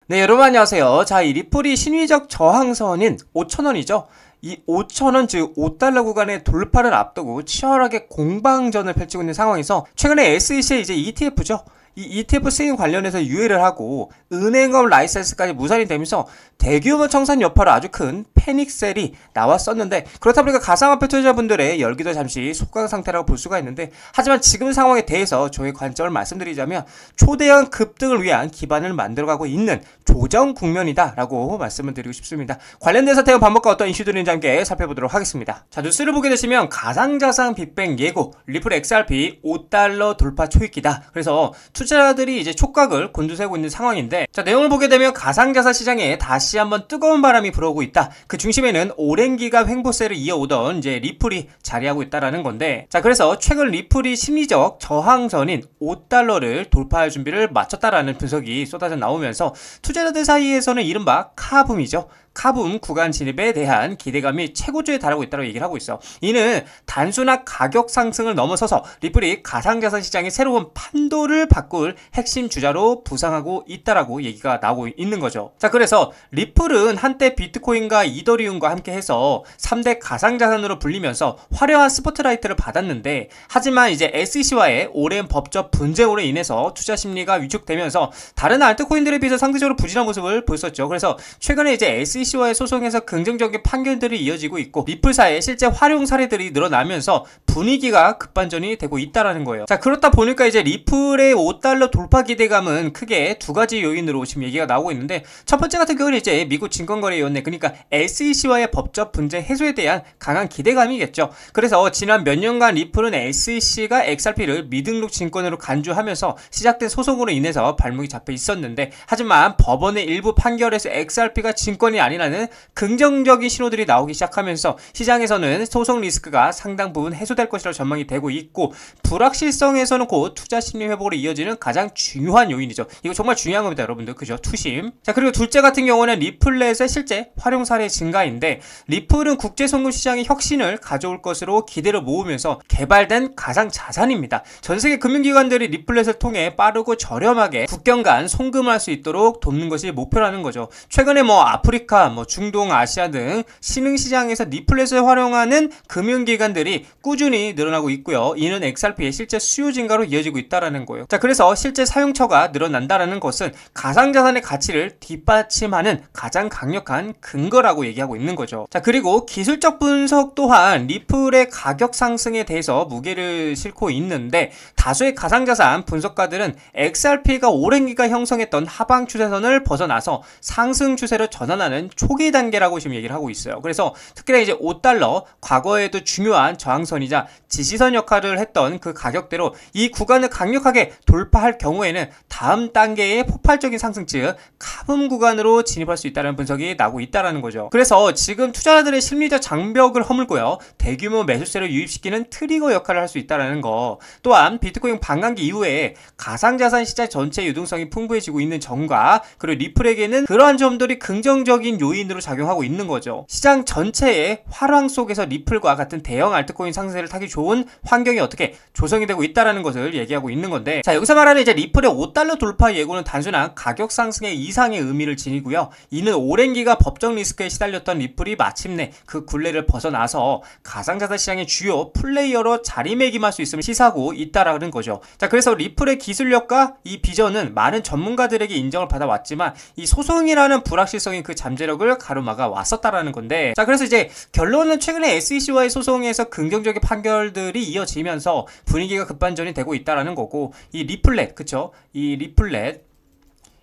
네, 여러분 안녕하세요. 자, 이 리플이 심리적 저항선인 5,000원이죠. 이 5,000원 즉 5달러 구간의 돌파를 앞두고 치열하게 공방전을 펼치고 있는 상황에서 최근에 SEC의 이제 ETF죠. 이 ETF 스윙 관련해서 유예를 하고 은행업 라이센스까지 무산이 되면서 대규모 청산 여파로 아주 큰 패닉셀이 나왔었는데, 그렇다 보니까 가상화폐 투자자분들의 열기도 잠시 속강 상태라고 볼 수가 있는데, 하지만 지금 상황에 대해서 저의 관점을 말씀드리자면 초대형 급등을 위한 기반을 만들어가고 있는 조정 국면이다 라고 말씀을 드리고 싶습니다. 관련돼서 태운 반복과 어떤 이슈들인지 함께 살펴보도록 하겠습니다. 자, 뉴스를 보게 되시면 가상자산 빅뱅 예고 리플 XRP 5달러 돌파 초입기다. 그래서 투자자들이 이제 촉각을 곤두세우고 있는 상황인데, 자, 내용을 보게 되면 가상자산 시장에 다시 한번 뜨거운 바람이 불어오고 있다. 그 중심에는 오랜 기간 횡보세를 이어오던 이제 리플이 자리하고 있다라는 건데, 자, 그래서 최근 리플이 심리적 저항선인 5달러를 돌파할 준비를 마쳤다라는 분석이 쏟아져 나오면서 투자자들 사이에서는 이른바 카붐이죠. 카붐 구간 진입에 대한 기대감이 최고조에 달하고 있다고 얘기를 하고 있어. 이는 단순한 가격 상승을 넘어서서 리플이 가상자산 시장의 새로운 판도를 바꿀 핵심 주자로 부상하고 있다라고 얘기가 나오고 있는 거죠. 자, 그래서 리플은 한때 비트코인과 이더리움과 함께 해서 3대 가상자산으로 불리면서 화려한 스포트라이트를 받았는데, 하지만 이제 SEC와의 오랜 법적 분쟁으로 인해서 투자 심리가 위축되면서 다른 알트코인들에 비해서 상대적으로 부진한 모습을 보였었죠. 그래서 최근에 이제 SEC와의 소송에서 긍정적인 판결들이 이어지고 있고 리플사의 실제 활용 사례들이 늘어나면서 분위기가 급반전이 되고 있다라는 거예요. 자, 그렇다 보니까 이제 리플의 5달러 돌파 기대감은 크게 두 가지 요인으로 지금 얘기가 나오고 있는데, 첫 번째 같은 경우는 이제 미국 증권거래위원회, 그러니까 SEC와의 법적 분쟁 해소에 대한 강한 기대감이겠죠. 그래서 지난 몇 년간 리플은 SEC가 XRP를 미등록 증권으로 간주하면서 시작된 소송으로 인해서 발목이 잡혀 있었는데, 하지만 법원의 일부 판결에서 XRP가 증권이 아니라는 긍정적인 신호들이 나오기 시작하면서 시장에서는 소송 리스크가 상당 부분 해소될 것이라고 전망이 되고 있고, 불확실성에서는 곧 투자 심리 회복으로 이어지는 가장 중요한 요인이죠. 이거 정말 중요한 겁니다, 여러분들. 그죠? 투심. 자, 그리고 둘째 같은 경우는 리플렛의 실제 활용 사례 증가인데, 리플은 국제송금 시장의 혁신을 가져올 것으로 기대를 모으면서 개발된 가상 자산입니다. 전 세계 금융기관들이 리플렛을 통해 빠르고 저렴하게 국경 간 송금을 할 수 있도록 돕는 것이 목표라는 거죠. 최근에 아프리카, 중동, 아시아 등 신흥시장에서 리플렛을 활용하는 금융기관들이 꾸준히 늘어나고 있고요. 이는 XRP의 실제 수요 증가로 이어지고 있다는 거예요. 자, 그래서 실제 사용처가 늘어난다는 것은 가상자산의 가치를 뒷받침하는 가장 강력한 근거라고 얘기하고 있는 거죠. 자, 그리고 기술적 분석 또한 리플의 가격 상승에 대해서 무게를 싣고 있는데, 다수의 가상자산 분석가들은 XRP가 오랜 기간 형성했던 하방 추세선을 벗어나서 상승 추세로 전환하는 초기 단계라고 지금 얘기를 하고 있어요. 그래서 특히나 이제 5달러, 과거에도 중요한 저항선이자 지지선 역할을 했던 그 가격대로 이 구간을 강력하게 돌파할 경우에는 다음 단계의 폭발적인 상승, 즉 카붐 구간으로 진입할 수 있다는 분석이 나오고 있다는 거죠. 그래서 지금 투자자들의 심리적 장벽을 허물고요, 대규모 매수세를 유입시키는 트리거 역할을 할 수 있다는 거, 또한 비트코인 반감기 이후에 가상자산 시장 전체 유동성이 풍부해지고 있는 점과, 그리고 리플에게는 그러한 점들이 긍정적인 요인으로 작용하고 있는 거죠. 시장 전체의 활황 속에서 리플과 같은 대형 알트코인 상승세를 타기 좋은 환경이 어떻게 조성이 되고 있다는 것을 얘기하고 있는 건데, 자, 여기서 말하는 이제 리플의 5달러 돌파 예고는 단순한 가격 상승의 이상의 의미를 지니고요, 이는 오랜 기간 법적 리스크에 시달렸던 리플이 마침내 그 굴레를 벗어나서 가상자산 시장의 주요 플레이어로 자리매김할 수 있음을 시사하고 있다라는 거죠. 자, 그래서 리플의 기술력과 이 비전은 많은 전문가들에게 인정을 받아왔지만 이 소송이라는 불확실성인 그 잠재력을 가로막아 왔었다라는 건데, 자, 그래서 이제 결론은 최근에 SEC와의 소송에서 긍정적인 판결들이 이어지면서 분위기가 급반전이 되고 있다라는 거고, 이 리플렛, 그쵸? 이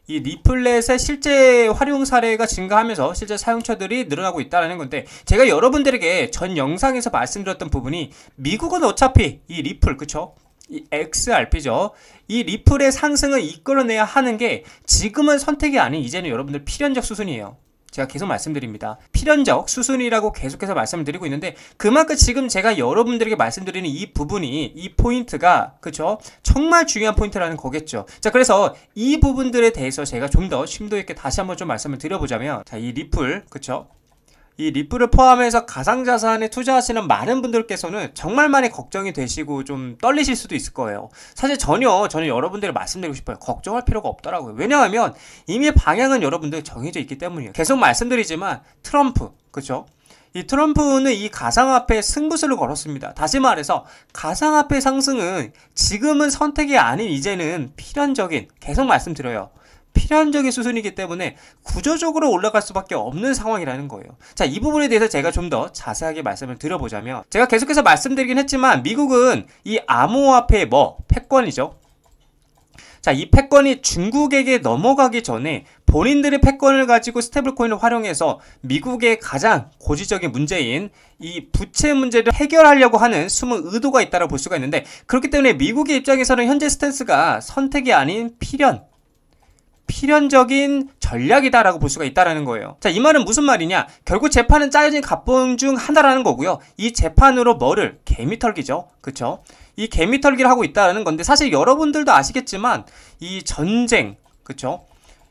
리플렛의 실제 활용 사례가 증가하면서 실제 사용처들이 늘어나고 있다는 건데, 제가 여러분들에게 전 영상에서 말씀드렸던 부분이, 미국은 어차피 이 리플, 그쵸? 이 XRP죠. 이 리플의 상승을 이끌어내야 하는 게 지금은 선택이 아닌 이제는 여러분들 필연적 수순이에요. 제가 계속 말씀드립니다. 필연적 수순이라고 계속해서 말씀을 드리고 있는데, 그만큼 지금 제가 여러분들에게 말씀드리는 이 부분이, 이 포인트가, 그쵸? 정말 중요한 포인트라는 거겠죠. 자, 그래서 이 부분들에 대해서 제가 좀 더 심도 있게 다시 한번 좀 말씀을 드려보자면, 자, 이 리플, 그쵸? 이 리플을 포함해서 가상자산에 투자하시는 많은 분들께서는 정말 많이 걱정이 되시고 좀 떨리실 수도 있을 거예요. 사실 저는 여러분들이 말씀드리고 싶어요. 걱정할 필요가 없더라고요. 왜냐하면 이미 방향은 여러분들 정해져 있기 때문이에요. 계속 말씀드리지만 트럼프, 그쵸? 이 트럼프는 이 가상화폐에 승부수를 걸었습니다. 다시 말해서 가상화폐 상승은 지금은 선택이 아닌 이제는 필연적인, 계속 말씀드려요. 필연적인 수순이기 때문에 구조적으로 올라갈 수밖에 없는 상황이라는 거예요. 자, 이 부분에 대해서 제가 좀 더 자세하게 말씀을 드려보자면, 제가 계속해서 말씀드리긴 했지만 미국은 이 암호화폐의 패권이죠. 자, 이 패권이 중국에게 넘어가기 전에 본인들의 패권을 가지고 스테이블코인을 활용해서 미국의 가장 고지적인 문제인 이 부채 문제를 해결하려고 하는 숨은 의도가 있다고 볼 수가 있는데, 그렇기 때문에 미국의 입장에서는 현재 스탠스가 선택이 아닌 필연적인 전략이다라고 볼 수가 있다라는 거예요. 자, 이 말은 무슨 말이냐? 결국 재판은 짜여진 갑봉 중 하나라는 거고요. 이 재판으로 개미털기죠. 그쵸? 이 개미털기를 하고 있다는 건데, 사실 여러분들도 아시겠지만 이 전쟁, 그쵸?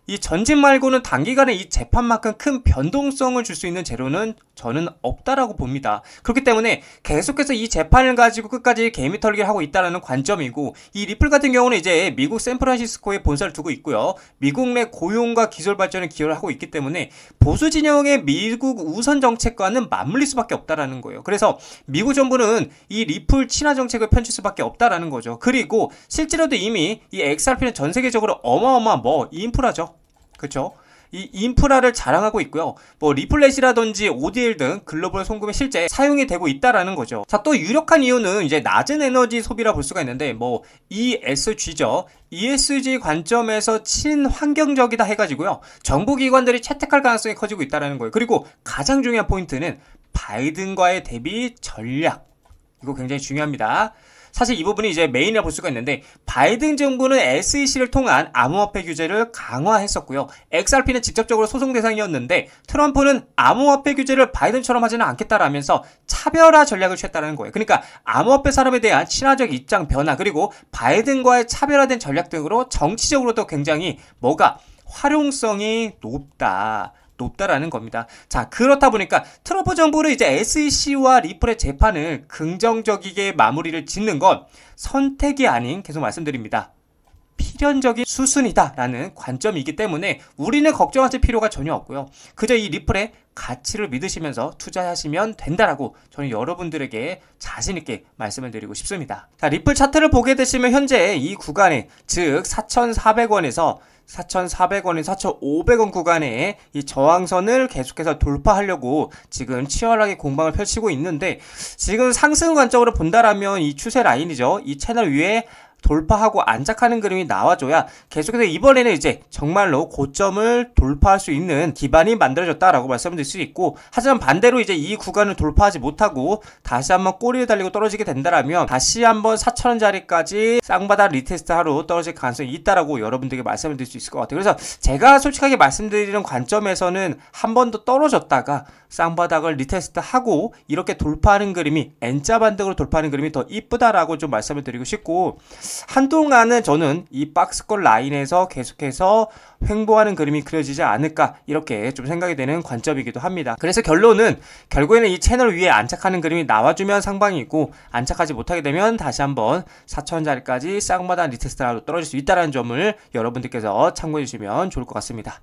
이 전쟁 말고는 단기간에 이 재판만큼 큰 변동성을 줄 수 있는 재료는 저는 없다라고 봅니다. 그렇기 때문에 계속해서 이 재판을 가지고 끝까지 개미털기를 하고 있다는 관점이고, 이 리플 같은 경우는 이제 미국 샌프란시스코에 본사를 두고 있고요. 미국 내 고용과 기술 발전에 기여를 하고 있기 때문에 보수 진영의 미국 우선 정책과는 맞물릴 수밖에 없다라는 거예요. 그래서 미국 정부는 이 리플 친화 정책을 펼칠 수밖에 없다라는 거죠. 그리고 실제로도 이미 이 XRP는 전 세계적으로 어마어마한 인프라죠. 그쵸? 이 인프라를 자랑하고 있고요. 리플렛이라든지 ODL 등 글로벌 송금에 실제 사용이 되고 있다라는 거죠. 자, 또 유력한 이유는 이제 낮은 에너지 소비라 볼 수가 있는데, ESG죠. ESG 관점에서 친환경적이다 해가지고요. 정부기관들이 채택할 가능성이 커지고 있다라는 거예요. 그리고 가장 중요한 포인트는 바이든과의 대비 전략. 이거 굉장히 중요합니다. 사실 이 부분이 이제 메인이라 볼 수가 있는데, 바이든 정부는 SEC를 통한 암호화폐 규제를 강화했었고요. XRP는 직접적으로 소송 대상이었는데, 트럼프는 암호화폐 규제를 바이든처럼 하지는 않겠다라면서 차별화 전략을 취했다는 거예요. 그러니까 암호화폐 산업에 대한 친화적 입장 변화, 그리고 바이든과의 차별화된 전략 등으로 정치적으로도 굉장히 활용성이 높다라는 겁니다. 자, 그렇다 보니까 트럼프 정부는 이제 SEC와 리플의 재판을 긍정적이게 마무리를 짓는 건 선택이 아닌, 계속 말씀드립니다, 필연적인 수순이다라는 관점이기 때문에 우리는 걱정하실 필요가 전혀 없고요. 그저 이 리플의 가치를 믿으시면서 투자하시면 된다라고 저는 여러분들에게 자신있게 말씀을 드리고 싶습니다. 자, 리플 차트를 보게 되시면 현재 이 구간에, 즉 4,400원에서 4,500원 구간에 이 저항선을 계속해서 돌파하려고 지금 치열하게 공방을 펼치고 있는데, 지금 상승 관점으로 본다라면 이 추세 라인이죠. 이 채널 위에 돌파하고 안착하는 그림이 나와줘야 계속해서 이번에는 이제 정말로 고점을 돌파할 수 있는 기반이 만들어졌다라고 말씀드릴 수 있고, 하지만 반대로 이제 이 구간을 돌파하지 못하고 다시 한번 꼬리를 달리고 떨어지게 된다라면 다시 한번 4,000원짜리까지 쌍바닥 리테스트하러 떨어질 가능성이 있다라고 여러분들에게 말씀을 드릴 수 있을 것 같아요. 그래서 제가 솔직하게 말씀드리는 관점에서는 한 번 더 떨어졌다가 쌍바닥을 리테스트하고 이렇게 돌파하는 그림이, N자 반등으로 돌파하는 그림이 더 이쁘다라고 좀 말씀을 드리고 싶고, 한동안은 저는 이 박스권 라인에서 계속해서 횡보하는 그림이 그려지지 않을까, 이렇게 좀 생각이 되는 관점이기도 합니다. 그래서 결국에는 이 채널 위에 안착하는 그림이 나와주면 상방이고, 안착하지 못하게 되면 다시 한번 4,000원짜리까지 쌍바닥 리테스트하러 떨어질 수 있다는 점을 여러분들께서 참고해 주시면 좋을 것 같습니다.